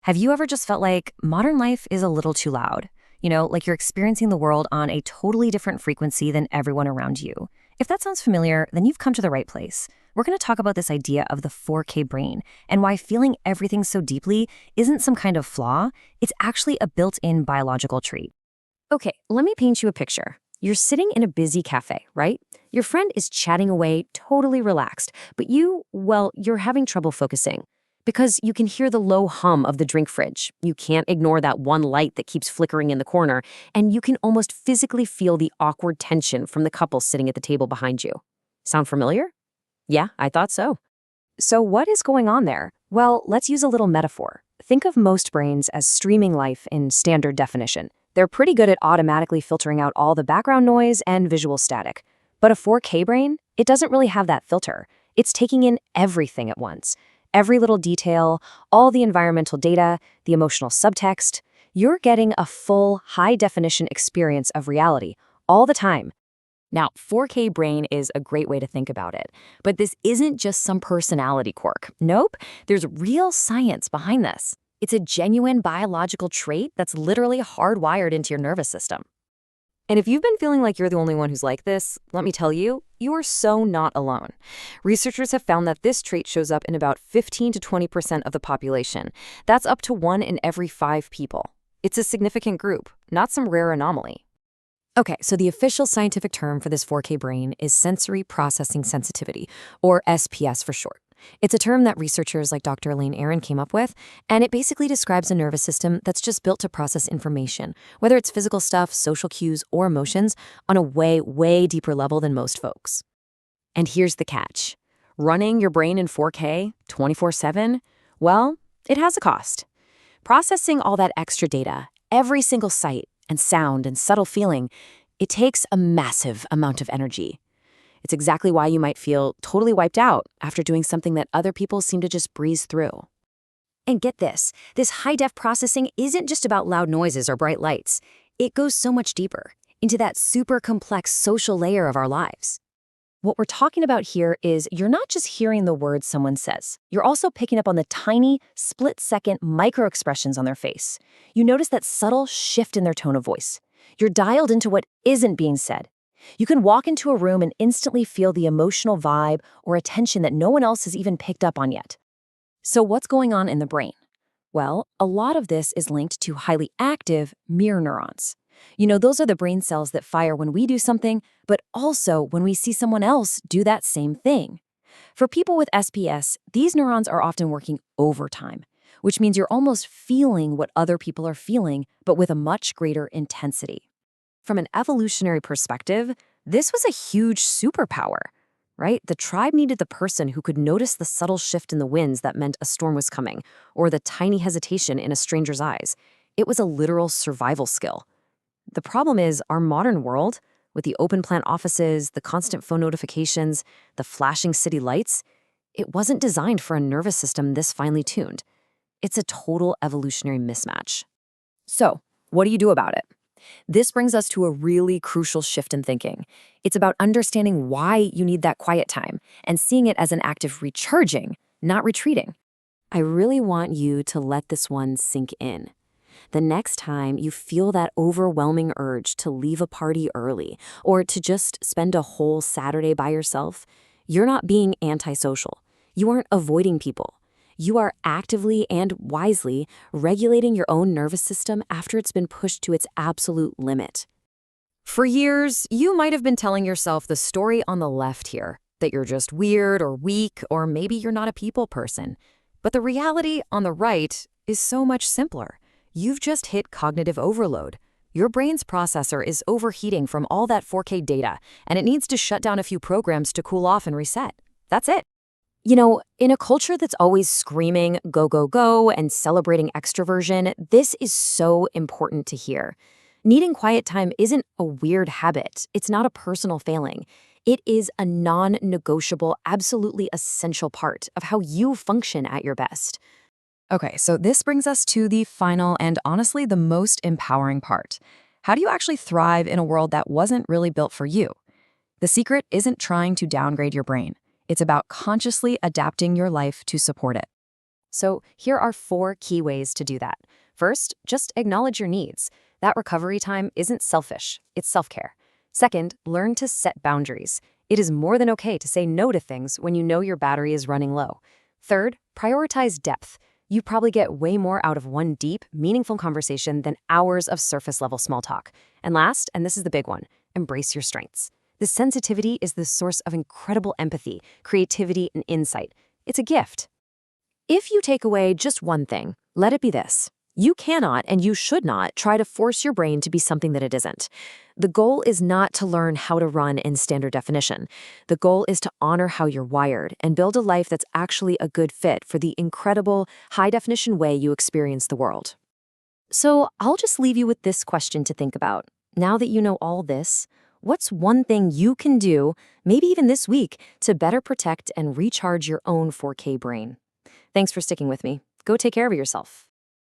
Have you ever just felt like modern life is a little too loud? Like you're experiencing the world on a totally different frequency than everyone around you. If that sounds familiar, then you've come to the right place. We're going to talk about this idea of the 4K brain and why feeling everything so deeply isn't some kind of flaw. It's actually a built-in biological trait. Okay, let me paint you a picture. You're sitting in a busy cafe, right? Your friend is chatting away, totally relaxed, but you're having trouble focusing. Because you can hear the low hum of the drink fridge. You can't ignore that one light that keeps flickering in the corner, and you can almost physically feel the awkward tension from the couple sitting at the table behind you. Sound familiar? Yeah, I thought so. So what is going on there? Well, let's use a little metaphor. Think of most brains as streaming life in standard definition. They're pretty good at automatically filtering out all the background noise and visual static. But a 4K brain, it doesn't really have that filter. It's taking in everything at once. Every little detail, all the environmental data, the emotional subtext. You're getting a full, high-definition experience of reality all the time. Now, 4K brain is a great way to think about it. But this isn't just some personality quirk. Nope, there's real science behind this. It's a genuine biological trait that's literally hardwired into your nervous system. And if you've been feeling like you're the only one who's like this, let me tell you, you are so not alone. Researchers have found that this trait shows up in about 15 to 20% of the population. That's up to 1 in every 5 people. It's a significant group, not some rare anomaly. Okay, so the official scientific term for this 4K brain is sensory processing sensitivity, or SPS for short. It's a term that researchers like Dr. Elaine Aron came up with, and it basically describes a nervous system that's just built to process information, whether it's physical stuff, social cues, or emotions, on a way, way deeper level than most folks. And here's the catch. Running your brain in 4K, 24/7, well, it has a cost. Processing all that extra data, every single sight and sound and subtle feeling, it takes a massive amount of energy. It's exactly why you might feel totally wiped out after doing something that other people seem to just breeze through. And get this high-def processing isn't just about loud noises or bright lights. It goes so much deeper, into that super complex social layer of our lives. What we're talking about here is you're not just hearing the words someone says. You're also picking up on the tiny, split-second micro-expressions on their face. You notice that subtle shift in their tone of voice. You're dialed into what isn't being said. You can walk into a room and instantly feel the emotional vibe or attention that no one else has even picked up on yet. So what's going on in the brain? Well, a lot of this is linked to highly active mirror neurons. Those are the brain cells that fire when we do something, but also when we see someone else do that same thing. For people with SPS, these neurons are often working overtime, which means you're almost feeling what other people are feeling, but with a much greater intensity. From an evolutionary perspective, this was a huge superpower, right? The tribe needed the person who could notice the subtle shift in the winds that meant a storm was coming, or the tiny hesitation in a stranger's eyes. It was a literal survival skill. The problem is our modern world, with the open plan offices, the constant phone notifications, the flashing city lights, it wasn't designed for a nervous system this finely tuned. It's a total evolutionary mismatch. So, what do you do about it? This brings us to a really crucial shift in thinking. It's about understanding why you need that quiet time and seeing it as an act of recharging, not retreating. I really want you to let this one sink in. The next time you feel that overwhelming urge to leave a party early or to just spend a whole Saturday by yourself, you're not being antisocial. You aren't avoiding people. You are actively and wisely regulating your own nervous system after it's been pushed to its absolute limit. For years, you might have been telling yourself the story on the left here, that you're just weird or weak, or maybe you're not a people person. But the reality on the right is so much simpler. You've just hit cognitive overload. Your brain's processor is overheating from all that 4K data, and it needs to shut down a few programs to cool off and reset. That's it. In a culture that's always screaming, go, go, go, and celebrating extroversion, this is so important to hear. Needing quiet time isn't a weird habit. It's not a personal failing. It is a non-negotiable, absolutely essential part of how you function at your best. Okay, so this brings us to the final and honestly the most empowering part. How do you actually thrive in a world that wasn't really built for you? The secret isn't trying to downgrade your brain. It's about consciously adapting your life to support it. So here are 4 key ways to do that. First, just acknowledge your needs. That recovery time isn't selfish, it's self-care. Second, learn to set boundaries. It is more than okay to say no to things when you know your battery is running low. Third, prioritize depth. You probably get way more out of one deep, meaningful conversation than hours of surface-level small talk. And last, and this is the big one, embrace your strengths. This sensitivity is the source of incredible empathy, creativity, and insight. It's a gift. If you take away just one thing, let it be this. You cannot and you should not try to force your brain to be something that it isn't. The goal is not to learn how to run in standard definition. The goal is to honor how you're wired and build a life that's actually a good fit for the incredible, high-definition way you experience the world. So I'll just leave you with this question to think about. Now that you know all this, what's one thing you can do, maybe even this week, to better protect and recharge your own 4K brain? Thanks for sticking with me. Go take care of yourself.